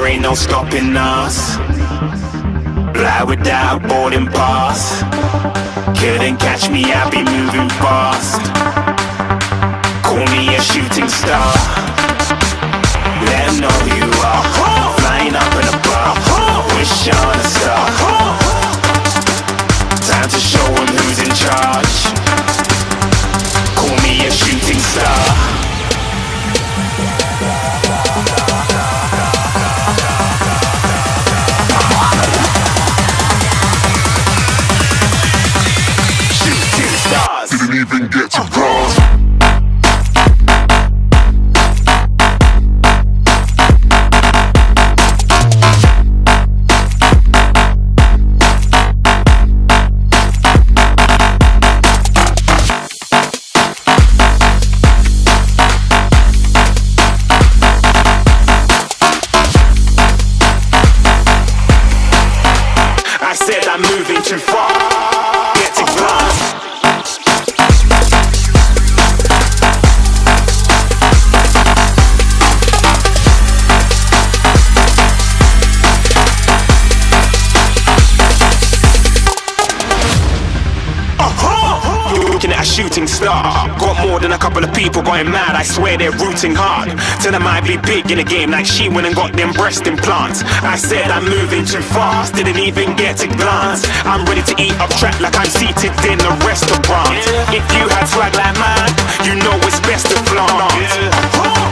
there ain't no stopping us. Fly without boarding pass. Couldn't catch me, I'll be moving fast. Call me a shooting star. Let 'em know who you are. Flying up in a bar. Wish on a star. Time to show 'em who's in charge. Call me a shooting star. Didn't even get to cross. I said I'm moving too far. Get to glass. Looking at a shooting star. Got more than a couple of people going mad. I swear they're rooting hard. Tell them I be big in the game like she went and got them breast implants. I said I'm moving too fast, didn't even get to glance. I'm ready to eat up track like I'm seated in a restaurant. If you had swag like mine, you know it's best to flaunt.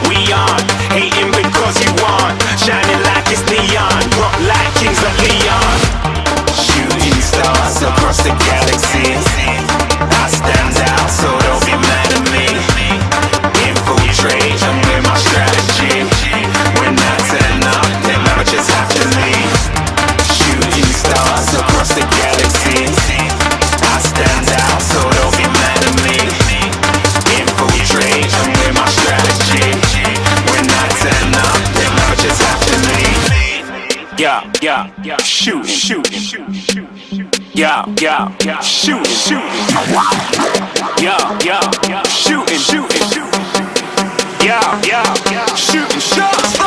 We aren't hating because you aren't shining like it's neon. Rock like kings of Leon. Shooting stars across the galaxy. I stand out, so don't be mad at me. Infiltrate, I'm with my strategy. When I turn up, then I just have to leave. Shooting stars across the galaxy. I stand out, so don't be mad at me. Infiltrate, I'm with my strategy. When I turn up, then I just have to leave. Yeah, shooting. Yeah, shooting. Yeah, shooting. Yeah, shooting shots.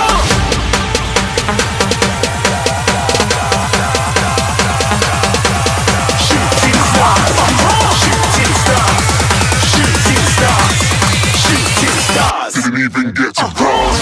Shooting stars. Didn't even get to cross.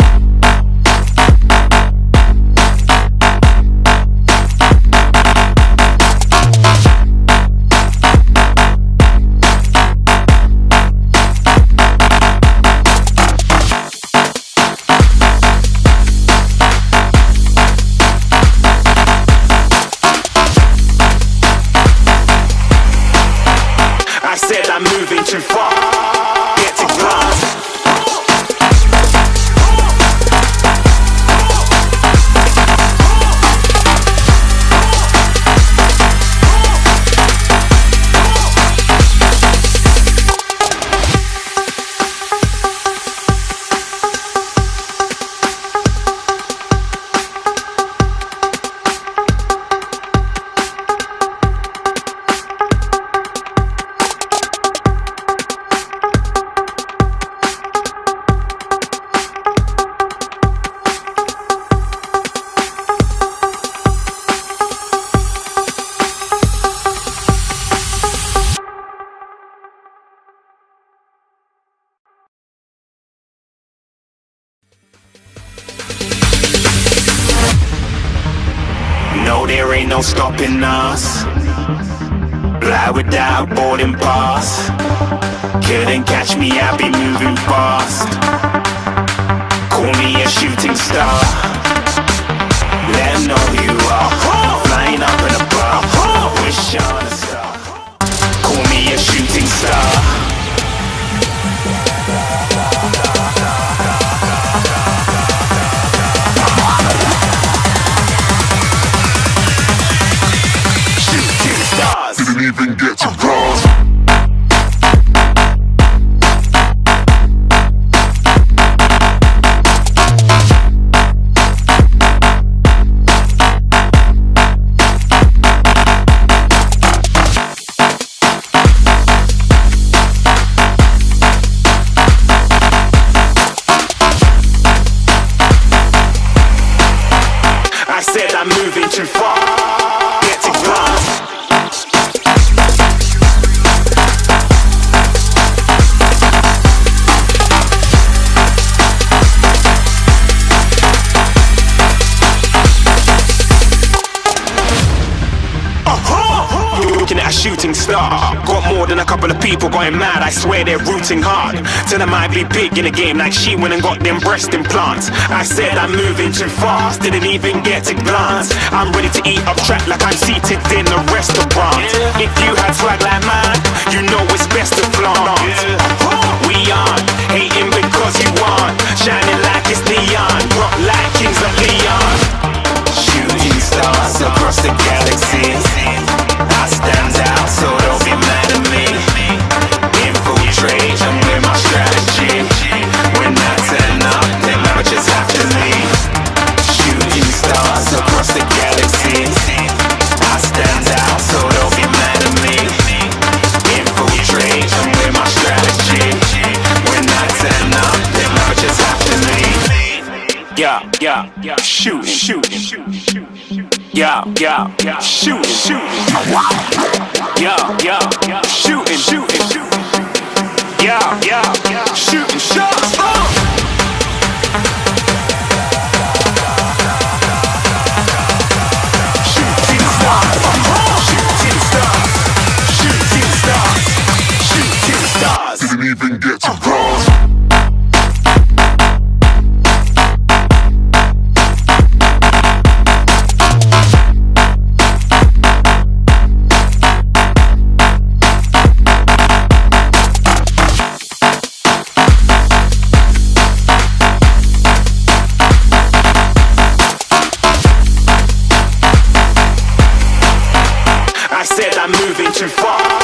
I said I'm moving too far. Get to glass. No, there ain't no stopping us. Fly without boarding pass. Couldn't catch me, I'll be moving fast. Call me a shooting star. Let 'em know who you are. Flying up in a bar. Wish on a star. Call me a shooting star. Shooting stars. Didn't even get to cross. star. Got more than a couple of people going mad, I swear they're rooting hard. Till I might be big in the game like she went and got them breast implants. I said I'm moving too fast, didn't even get a glance. I'm ready to eat up track like I'm seated in a restaurant. If you had swag like mine, you know it's best to flaunt. We aren't hating because you aren't shining like it's neon, rock like kings of Leon. Shooting stars across the galaxy, I stand out so don't be mad at me. Infiltrate, I'm with my strategy. When I turn up, they might just have to leave. Shooting stars across the galaxy, I stand out so don't be mad at me. Infiltrate, I'm with my strategy. When I turn up, they might just have to leave. Yeah, shooting. Yeah, shooting. Yeah, shooting. Yeah, shooting shots. Shooting stars. Didn't even get to cross. I said I'm moving too far.